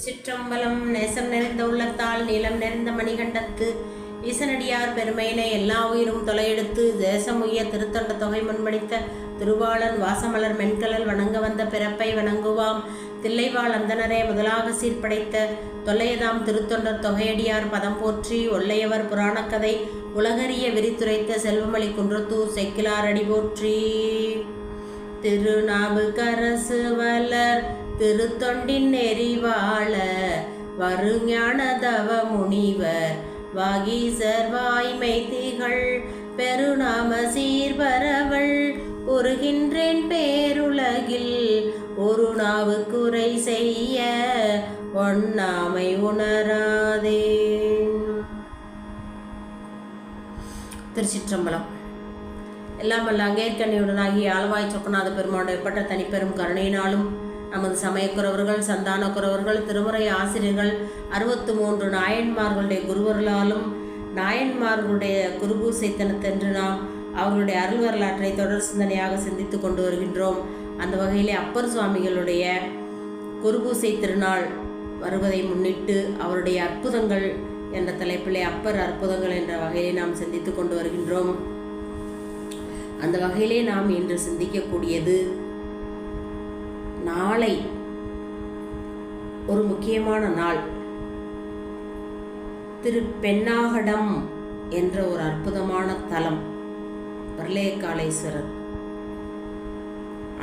சிற்றம்பலம் நேசம் நிறைந்த உள்ளத்தால் நீளம் நிறைந்த மணிகண்டத்து ஈசனடியார் பெருமையினை எல்லா உயிரும் தொலையெடுத்து தேசமுய்ய திருத்தொண்ட தொகை முன்மடித்த திருவாளன் வாசமலர் மென்கலல் வணங்க வந்த பிறப்பை வணங்குவாம் தில்லைவாழ் அந்தனரே முதலாக சீர்படைத்த தொல்லையதாம் திருத்தொண்டர் தொகையடியார் பதம் போற்றி ஒல்லையவர் புராணக்கதை உலகறிய விரித்துரைத்த செல்வமளி குன்றத்தூர் செக்கிலார் அடி போற்றி. திருநாவுக்கரசு வளர் திருத்தொண்டின் நெறிவாழ வருஞான தவ முனிவர் வாகீசர் வாய்மை திகழ் பெருநாம சீர்பரவள் உருகின்றேன் பேருலகில் ஒரு நாவு குறை செய்ய ஒண்ணாமை உணராதே. திருச்சிற்றம்பலம். எல்லாம் வல்ல அங்கேற்கண்ணியுடனாகி ஆளவாய் சொக்கநாத பெருமானுடைய பட்ட தனிப்பெரும் கருணையினாலும் நமது சமயக்குறவர்கள் சந்தானக்குறவர்கள் திருமுறை ஆசிரியர்கள் 63 நாயன்மார்களுடைய குருவர்களாலும் நாயன்மார்களுடைய குருபூசைத்தனத்தென்று நாம் அவர்களுடைய அருள் வரலாற்றை தொடர் சிந்தனையாக சிந்தித்து கொண்டு வருகின்றோம். அந்த வகையிலே அப்பர் சுவாமிகளுடைய குருபூசை திருநாள் வருவதை முன்னிட்டு அவருடைய அற்புதங்கள் என்ற தலைப்பிலே அப்பர் அற்புதங்கள் என்ற வகையிலே நாம் சிந்தித்து கொண்டு வருகின்றோம். அந்த வகையிலே நாம் இன்று சிந்திக்கக்கூடியது நாளை ஒரு முக்கியமான நாள். திருப்பெண்ணாகடம் என்ற ஒரு அற்புதமான தலம். பிரளயகாலேஸ்வரர்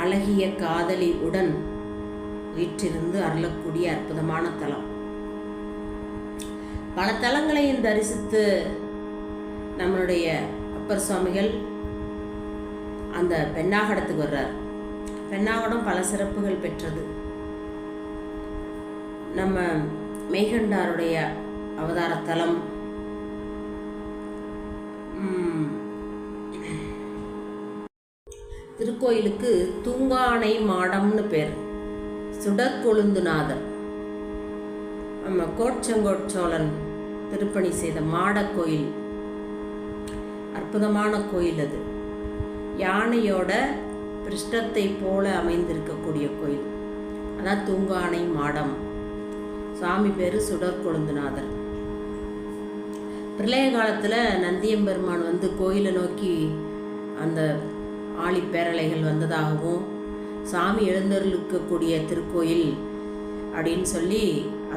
அழகிய காதலி உடன் வீற்றிருந்து அருளக்கூடிய அற்புதமான தலம். பல தலங்களையும் தரிசித்து நம்மளுடைய அப்பர் சுவாமிகள் அந்த பெண்ணாகடத்துக்கு வர்றார். பெண்ணாகடம் பல சிறப்புகள் பெற்றது. நம்ம மெய்கண்டாருடைய அவதாரத்தலம். திருக்கோயிலுக்கு தூங்கானை மாடம்னு பேர். சுடற்கொழுந்துநாதர் நம்ம கோட்சங்கோட்சோழன் திருப்பணி செய்த மாட கோயில். அற்புதமான கோயில் அது. யானையோட பிருஷ்டத்தை போல அமைந்திருக்கக்கூடிய கோயில். அதான் தூங்கானை மாடம். சுவாமி பேரு சுடற்கொழுந்துநாதர். பிரளய காலத்துல நந்தியம்பெருமான் வந்து கோயிலை நோக்கி அந்த ஆழிப்பேரலைகள் வந்ததாகவும் சாமி எழுந்தருளிக்கக்கூடிய திருக்கோயில் அப்படின்னு சொல்லி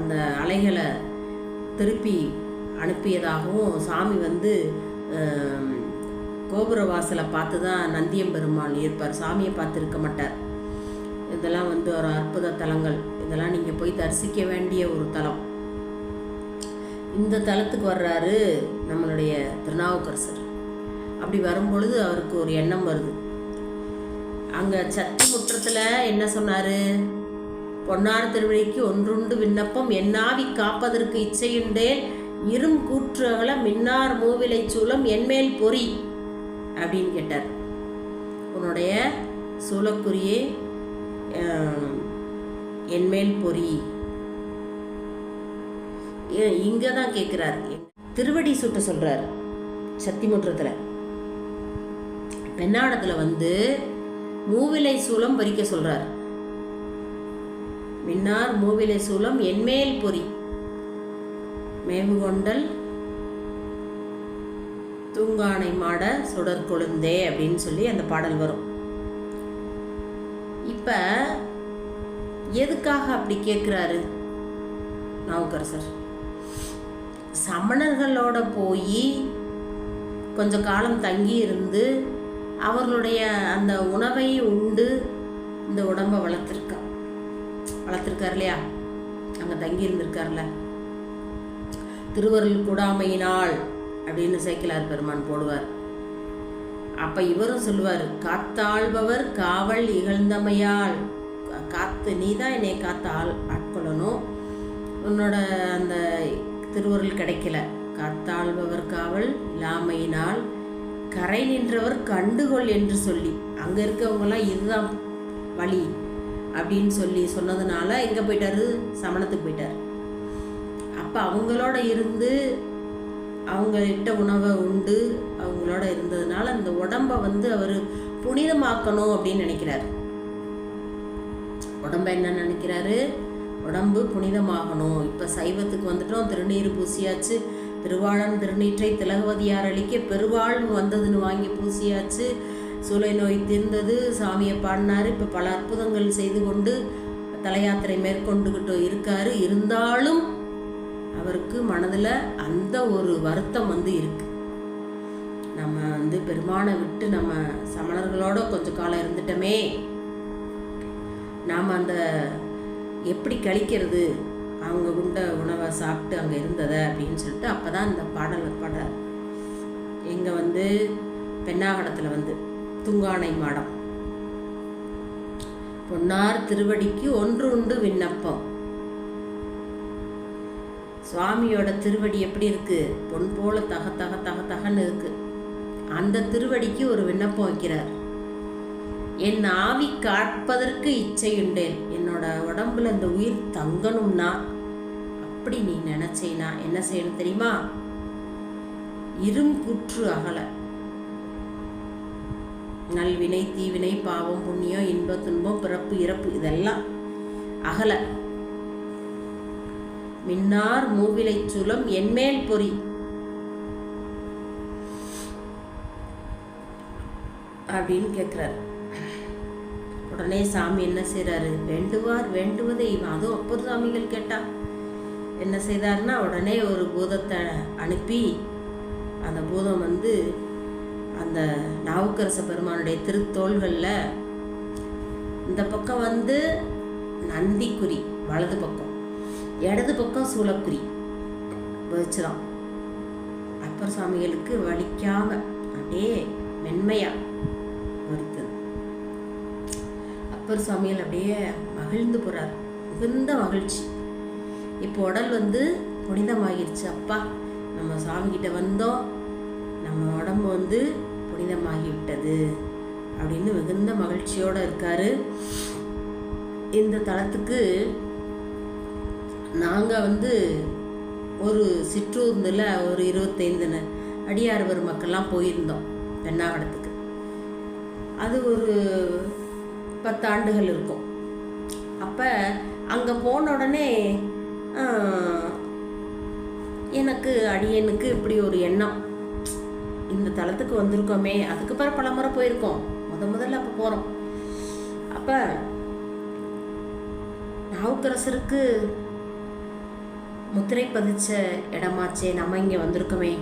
அந்த அலைகளை திருப்பி அனுப்பியதாகவும் சாமி வந்து கோபுர வாசலை பார்த்து தான் நந்தியம்பெருமான் இருப்பார். சாமியை பார்த்து இருக்க மாட்டார். இதெல்லாம் வந்து ஒரு அற்புத தலங்கள். இதெல்லாம் நீங்கள் போய் தரிசிக்க வேண்டிய ஒரு தலம். இந்த தலத்துக்கு வர்றாரு நம்மளுடைய திருநாவுக்கரசர். அப்படி வரும்பொழுது அவருக்கு ஒரு எண்ணம் வருது. அங்கே சத்தி முற்றத்தில் என்ன சொன்னார்? பொன்னார் திருவிழிக்கு ஒன்றுண்டு விண்ணப்பம் என்னாவி காப்பதற்கு இச்சையுண்டேன் இரும் கூற்று அகல மின்னார் மூவிலை சூலம் என்மேல் பொறி அப்படின்னு கேட்டார். உன்னுடைய சூலக்குரியே என்மேல் பொறி. இங்கே தான் கேட்குறார். திருவடி சுட்ட சொல்கிறார் சத்திமுற்றத்தில். பெண்ணாடத்தில் வந்து மூவிலை சூலம் பறிக்க சொல்கிறார். மின்னார் மூவிலை சூலம் என்மேல் பொறி மேவுகொண்டல் தூங்கானை மாட சுடற்கொழுந்தே அப்படின்னு சொல்லி அந்த பாடல் வரும். இப்ப எதுக்காக அப்படி கேட்கிறாரு நாவுக்கரசர்? சமணர்களோட போய் கொஞ்ச காலம் தங்கி இருந்து அவர்களுடைய அந்த உணவை உண்டு இந்த உடம்பை வளர்த்திருக்கார் இல்லையா? அங்க தங்கி இருந்திருக்கார்ல. திருவருள் கூடாமையினால் அப்படின்னு சேக்கிலார் பெருமான் போடுவார். அப்ப இவரும் சொல்லுவார், காத்தாள்பவர் காவல் இகழ்ந்தமையால். காத்து நீதான் என்னை காத்து ஆட்கொள்ளணும். உன்னோட அந்த திருவருள் கிடைக்கல. காத்தாள்பவர் காவல் இல்லாமையினால் கரை நின்றவர் கண்டுகொள் என்று சொல்லி அங்க இருக்கவங்கலாம் இதுதான் வழி அப்படின்னு சொல்லி சொன்னதுனால எங்க போயிட்டாரு? சமணத்துக்கு போயிட்டார். அப்ப அவங்களோட இருந்து அவங்க இட்ட உணவை உண்டு அவங்களோட இருந்ததுனால அந்த உடம்பை வந்து அவர் புனிதமாக்கணும் அப்படின்னு நினைக்கிறார். உடம்ப என்ன நினைக்கிறாரு? உடம்பு புனிதமாகணும். இப்போ சைவத்துக்கு வந்துட்டோம், திருநீர் பூசியாச்சு, திருவாழன் திருநீற்றை திலகவதியார் அளிக்க பெருவாழ்வு வந்ததுன்னு வாங்கி பூசியாச்சு, சூளை நோய் தீர்ந்தது, சாமியை பாடினார், இப்போ பல அற்புதங்கள் செய்து கொண்டு தல யாத்திரை மேற்கொண்டுகிட்டு இருக்காரு. இருந்தாலும் அவருக்கு மனதில் அந்த ஒரு வருத்தம் இருக்கு. நம்ம பெருமானை விட்டு நம்ம சமணர்களோட கொஞ்ச காலம் இருந்துட்டோமே, நாம் அந்த எப்படி கழிக்கிறது, அவங்க உண்ட உணவை சாப்பிட்டு அங்கே இருந்ததை அப்படின்னு சொல்லிட்டு அப்போ தான் இந்த பாடலை பாடுறார். எங்கே பெண்ணாகடத்தில் துங்கானை மாடம், பொன்னார் திருவடிக்கு ஒன்று உண்டு விண்ணப்பம். சுவாமியோட திருவடி எப்படி இருக்கு? பொன் போல தக தக தக தகன்னு இருக்கு. அந்த திருவடிக்கு ஒரு விண்ணப்பம் வைக்கிறார். என் ஆவி காட்பதற்கு இச்சையுண்டேன், என்னோட உடம்புல இந்த உயிர் தங்கணும்னா அப்படி நீ நினைச்சேனா என்ன செய்யணும் தெரியுமா? இருங்குற்று அகல, நல்வினை தீவினை பாவம் புண்ணியம் இன்ப துன்பம் பிறப்பு இறப்பு இதெல்லாம் அகல, மின்னார் மூவிலை சூலம் என்மேல் பொறி அப்படின்னு கேட்குறாரு. உடனே சாமி என்ன செய்கிறாரு? வேண்டுவார் வேண்டுவதை அதுவும் அப்பர் சாமிகள் கேட்டா என்ன செய்தார்னா, உடனே ஒரு பூதத்தை அனுப்பி அந்த பூதம் அந்த நாவுக்கரச பெருமானுடைய திருத்தோள்களில் இந்த பக்கம் நந்திக்குறி வலது பக்கம், இடது பக்கம் சூளக்குறி வச்சுதான் அப்பர் சாமிகளுக்கு வலிக்காம அப்படியே மென்மையா வருது. அப்பர் சாமிகள் அப்படியே மகிழ்ந்து போறார், மிகுந்த மகிழ்ச்சி. இப்போ உடல் புனிதமாகிருச்சு. அப்பா, நம்ம சாமி கிட்ட வந்தோம், நம்ம உடம்பு புனிதமாகி விட்டது அப்படின்னு மிகுந்த மகிழ்ச்சியோட இருக்காரு. இந்த தலத்துக்கு நாங்கள் ஒரு சிற்றூர்ல ஒரு 25 அடியார் பெருமக்கள்லாம் போயிருந்தோம் பெண்ணாகடத்துக்கு. அது ஒரு 10 ஆண்டுகள் இருக்கும். அப்போ அங்கே போன உடனே எனக்கு அடியனுக்கு இப்படி ஒரு எண்ணம், இந்த தலத்துக்கு வந்திருக்கோமே, அதுக்கு பிறகு பல முறை போயிருக்கோம், முதல்ல அப்போ போகிறோம். அப்போ நாவுக்கரசருக்கு முத்திரை பதிச்ச இடமாச்சே, நம்ம இங்கே வந்திருக்கோமே,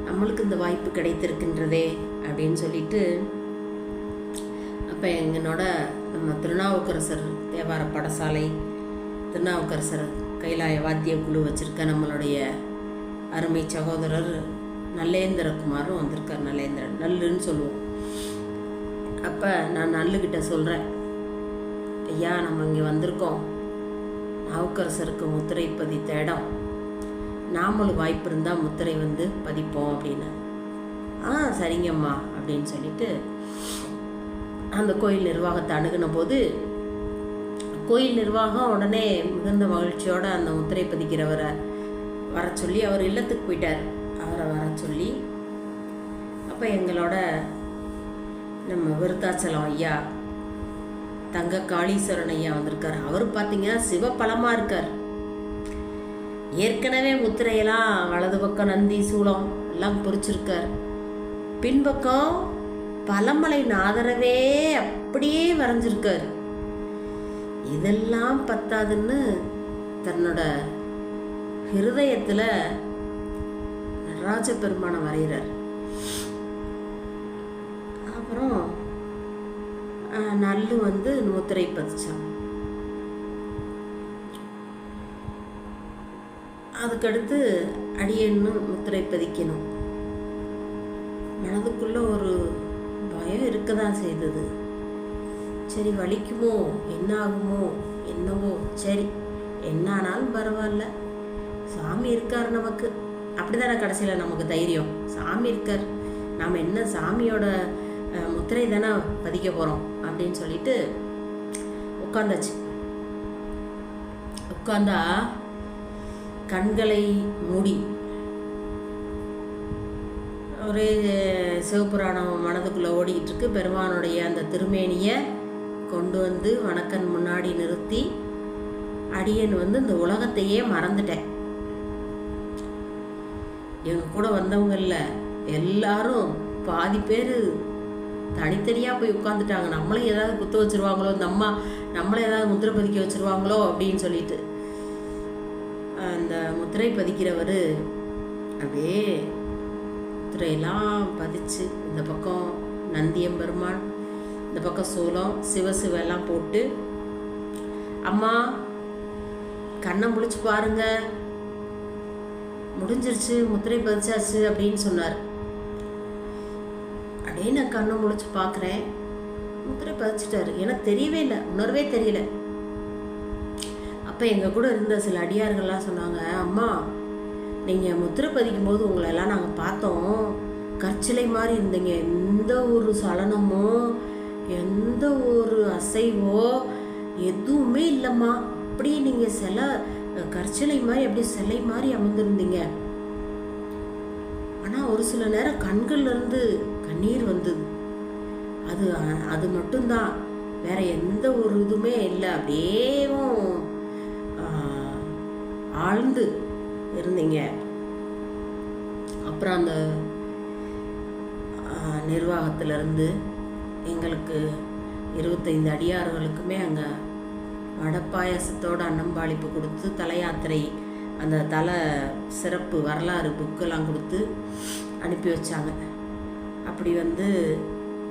நம்மளுக்கு இந்த வாய்ப்பு கிடைத்திருக்கின்றதே அப்படின்னு சொல்லிட்டு அப்போ எங்களோட நம்ம திருநாவுக்கரசர் தேவார பாடசாலை, திருநாவுக்கரசர் கைலாய வாத்திய குழு வச்சுருக்க நம்மளுடைய அருமை சகோதரர் நல்லேந்திரகுமாரும் வந்திருக்கார். நல்லேந்திரன், நல்லுன்னு சொல்லுவோம். அப்போ நான் நல்லுக்கிட்ட சொல்கிறேன், ஐயா நம்ம இங்கே வந்திருக்கோம், நாவுக்கரசருக்கு முத்திரை பதித்த இடம், நாமளும் வாய்ப்பு இருந்தால் முத்திரை பதிப்போம் அப்படின்னு. சரிங்கம்மா அப்படின்னு சொல்லிட்டு அந்த கோயில் நிர்வாகத்தை அணுகின போது கோயில் நிர்வாகம் உடனே மிகுந்த மகிழ்ச்சியோடு அந்த முத்திரை பதிக்கிறவரை வர சொல்லி, அவர் இல்லத்துக்கு போயிட்டார், அவரை வர சொல்லி அப்போ எங்களோட நம்ம விருத்தாச்சலம் ஐயா தங்க காளீஸ்வரன் ஐயா வந்திருக்கார். அவர் பார்த்தீங்கன்னா சிவப்பழமாக இருக்கார். ஏற்கனவே முத்திரையெல்லாம் வலது பக்கம் நந்தி சூளம் எல்லாம் பொறிச்சிருக்கார், பின்பக்கம் பழமலை நாதரவே அப்படியே வரைஞ்சிருக்கார். இதெல்லாம் பத்தாதுன்னு தன்னோட ஹிருதயத்தில் நடராஜ பெருமானை வரைகிறார். அப்புறம் நல்லு முத்திரை பதிச்சான். அதுக்கடுத்து அடியன்னு முத்திரை பதிக்கணும். மனதுக்குள்ள ஒரு பயம் இருக்கதான் செய்தது. சரி வலிக்குமோ, என்ன ஆகுமோ என்னவோ, சரி என்ன ஆனாலும் பரவாயில்ல, சாமி இருக்கார் நமக்கு, அப்படிதானே கடைசியில் நமக்கு தைரியம், சாமி இருக்கார், நாம் என்ன சாமியோட முத்திரை தானே பதிக்க போகிறோம் அப்படின்னு சொல்லிட்டு உட்காந்தாச்சு. உட்காந்தா கண்களை மூடி ஒரே சிவபுராணம் மனதுக்குள்ளே ஓடிக்கிட்டு இருக்கு. பெருமானுடைய அந்த திருமேனியை கொண்டு வணக்கன் முன்னாடி நிறுத்தி அடியேன் வந்து இந்த உலகத்தையே மறந்துட்டேன். எங்க கூட வந்தவங்கல்ல எல்லாரும் பாதி பேர் தனித்தனியாக போய் உட்காந்துட்டாங்க. நம்மளே ஏதாவது குத்த வச்சுருவாங்களோ, நம்மளை ஏதாவது முத்திரை பதிக்க வச்சுருவாங்களோ அப்படின்னு சொல்லிட்டு. அந்த முத்திரை பதிக்கிறவர் அப்படியே முத்திரையெல்லாம் பதிச்சு, இந்த பக்கம் நந்தியம்பெருமான், இந்த பக்கம் சூலம், சிவசிவெல்லாம் போட்டு, அம்மா கண்ணை முழிச்சு பாருங்க, முடிஞ்சிருச்சு, முத்திரை பதிச்சாச்சு அப்படின்னு சொன்னார். அப்படியே நான் கண்ணை முழிச்சு பார்க்குறேன், முத்திரை பதிச்சிட்டாரு. எனக்கு தெரியவே இல்லை, உணர்வே தெரியல. அப்போ எங்கள் கூட இருந்த சில அடியார்கள்லாம் சொன்னாங்க, அம்மா நீங்கள் முத்திரை பதிக்கும் போது உங்களெல்லாம் நாங்கள் பார்த்தோம், கற்சிலை மாதிரி இருந்தீங்க, எந்த ஒரு சலனமோ எந்த ஒரு அசைவோ எதுவுமே இல்லைம்மா, அப்படியே நீங்கள் கற்சிலை மாதிரி அப்படியே சிலை மாதிரி அமர்ந்திருந்தீங்க. ஆனால் ஒரு சில நேரம் கண்கள்லேருந்து கண்ணீர் வந்தது. அது மட்டும்தான், வேற எந்த ஒரு இதுவுமே இல்லை. அப்படியேவும் ஆழ்ந்து இருந்தீங்க. அப்புறம் அந்த நிர்வாகத்திலிருந்து எங்களுக்கு 25 அடியார்களுக்குமே அங்கே வடப்பாயசத்தோட அன்னம்பாளிப்பு கொடுத்து, தல யாத்திரை அந்த தலை சிறப்பு வரலாறு புக்கெல்லாம் கொடுத்து அனுப்பி வச்சாங்க. அப்படி வந்து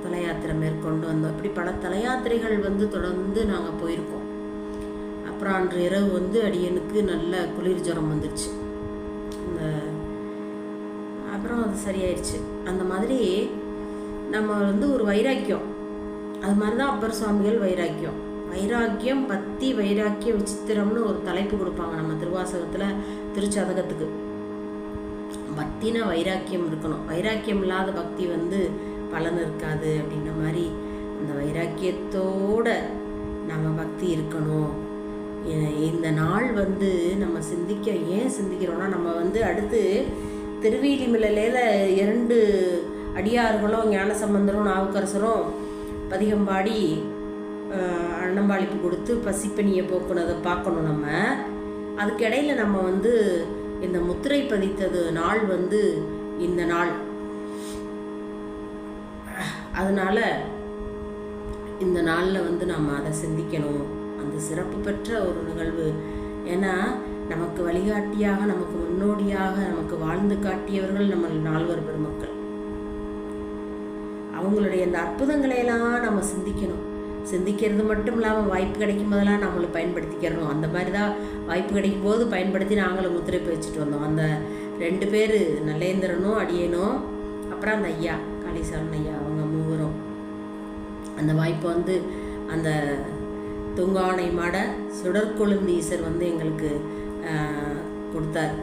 தல யாத்திரை மேற்கொண்டு வந்தோம். இப்படி பல தல யாத்திரைகள் வந்து தொடர்ந்து நாங்கள் போயிருக்கோம். அப்புறம் அன்று இரவு வந்து அடியனுக்கு நல்ல குளிர் ஜுரம் வந்துடுச்சு. அப்புறம் அது சரியாயிடுச்சு. அந்த மாதிரி நம்ம வந்து ஒரு வைராக்கியம், அது மாதிரி தான் அப்பர் சுவாமிகள் வைராக்கியம் பக்தி வைராக்கிய விசித்திரம்னு ஒரு தலைப்பு கொடுப்பாங்க நம்ம திருவாசகத்தில், திருச்சதகத்துக்கு. பக்தினா வைராக்கியம் இருக்கணும், வைராக்கியம் இல்லாத பக்தி வந்து பலன் இருக்காது அப்படின்ற மாதிரி அந்த வைராக்கியத்தோட நம்ம பக்தி இருக்கணும். இந்த நாள் வந்து நம்ம ஏன் சிந்திக்கிறோன்னா, நம்ம வந்து அடுத்து திருவீலிமலையில் 2 அடியார்களும் ஞானசம்பந்தரும் நாவுக்கரசரும் பதிகம்பாடி அன்னம்பாளிப்பு கொடுத்து பசிப்பணியை போக்குனதை பார்க்கணும். நம்ம அதுக்கிடையில் நம்ம வந்து இந்த முத்திரை பதித்தது நாள் வந்து இந்த நாள். அதனால இந்த நாளில் வந்து நம்ம அதை சிந்திக்கணும். அந்த சிறப்பு பெற்ற ஒரு நிகழ்வு. ஏன்னா நமக்கு வழிகாட்டியாக, நமக்கு முன்னோடியாக, நமக்கு வாழ்ந்து காட்டியவர்கள் நம்ம 4 பெருமக்கள். அவங்களுடைய அந்த அற்புதங்களையெல்லாம் நம்ம சிந்திக்கிறது மட்டும் இல்லாமல் வாய்ப்பு கிடைக்கும் போதெல்லாம் நம்மளை பயன்படுத்திக்கிறணும். அந்த மாதிரி தான் வாய்ப்பு கிடைக்கும் போது பயன்படுத்தி நாங்களும் முத்திரை வச்சுட்டு வந்தோம். அந்த 2 பேர் நல்லேந்திரனும் அடியனும், அப்புறம் அந்த ஐயா காளீஸ்வரன் ஐயா, அவங்க 3 அந்த வாய்ப்பை வந்து அந்த துங்கானை மாட சுடற்கொழுந்து ஈசர் வந்து எங்களுக்கு கொடுத்தார்.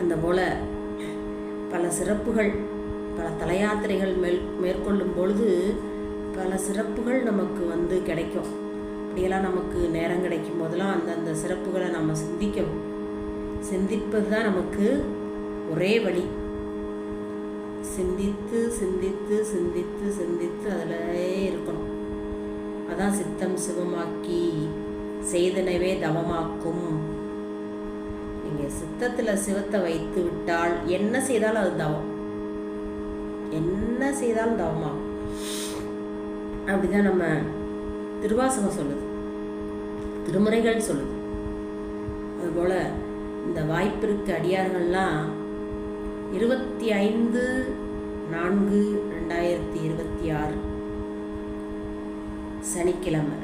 அந்த போல் பல சிறப்புகள், பல தல யாத்திரைகள் மேற்கொள்ளும் பொழுது பல சிறப்புகள் நமக்கு வந்து கிடைக்கும். அப்படியெல்லாம் நமக்கு நேரம் கிடைக்கும் போதெல்லாம் அந்தந்த சிறப்புகளை நம்ம சிந்திக்கணும். சிந்திப்பது தான் நமக்கு ஒரே வழி. சிந்தித்து சிந்தித்து சிந்தித்து சிந்தித்து அதிலே இருக்கணும். அதான் சித்தம் சிவமாக்கி செய்தனவே தவமாக்கும். நீங்கள் சித்தத்தில் சிவத்தை வைத்து விட்டால் என்ன செய்தாலும் அது தவம், என்ன செய்தாலும் தவமாகும். அப்படிதான் நம்ம திருவாசகம் சொல்லுது, திருமுறைகள் சொல்லுது. அதுபோல் இந்த வாய்ப்பிற்கு அடியார்கள்லாம் 25/4/2026 சனிக்கிழமை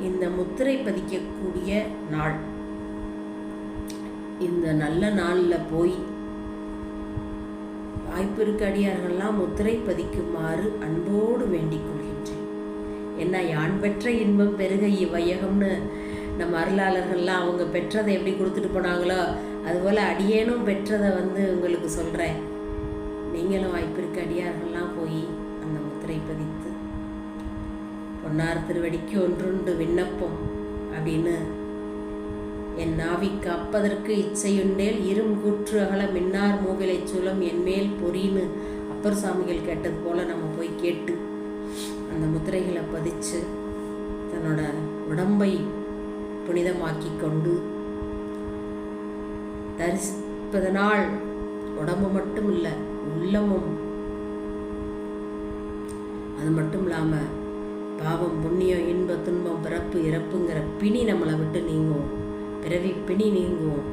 இந்த முத்திரை பதிக்கக்கூடிய நாள். இந்த நல்ல நாளில் போய் வாய்ப்பிற்கு அடியார்கள்லாம் முத்திரை பதிக்குமாறு அன்போடு வேண்டிக் கொள்கின்றேன். என்ன யான் பெற்ற இன்பம் பெருக இவ்வையகம்னு நம்ம அருளாளர்கள்லாம் அவங்க பெற்றதை எப்படி கொடுத்துட்டு போனாங்களோ அதுபோல் அடியேனும் பெற்றதை வந்து உங்களுக்கு சொல்கிறேன். நீங்களும் வாய்ப்பிற்கு அடியார்கள்லாம் போய் அந்த முத்திரை பதித்து பொன்னார் திருவடிக்கு ஒன்றுண்டு விண்ணப்பம் அப்படின்னு என் நாவிக்கு அப்பதற்கு இச்சையுண்டேல் இரும் கூற்று அகல மின்னார் மூவிலை சூலம் என்மேல் பொறின்னு அப்பர் சாமிகள் கேட்டது போல நம்ம போய் கேட்டு அந்த முத்திரைகளை பதிச்சு தன்னோட உடம்பை புனிதமாக்கி கொண்டு தரிசிப்பதனால் உடம்பு மட்டும் இல்லை, உள்ளமும், அது மட்டும் இல்லாமல் பாவம் புண்ணியம் இன்ப துன்பம் பிறப்பு இறப்புங்கிற பிணி நம்மளை விட்டு நீங்கும், பிறவி பிணி நீங்கும்.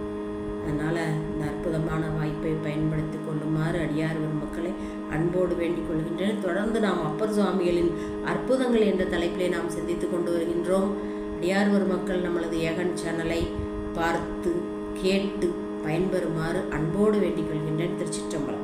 அதனால் இந்த அற்புதமான வாய்ப்பை பயன்படுத்தி கொள்ளுமாறு அடியார் மக்களை அன்போடு வேண்டிக் கொள்கின்றேன். தொடர்ந்து நாம் அப்பர் சுவாமிகளின் அற்புதங்கள் என்ற தலைப்பிலே நாம் சிந்தித்து கொண்டு வருகின்றோம். அடியார் மக்கள் நம்மளது ஏகன் சேனலை பார்த்து கேட்டு பயன்பெறுமாறு அன்போடு வேண்டிக் கொள்கின்றேன். திருச்சிற்றம்பலம்.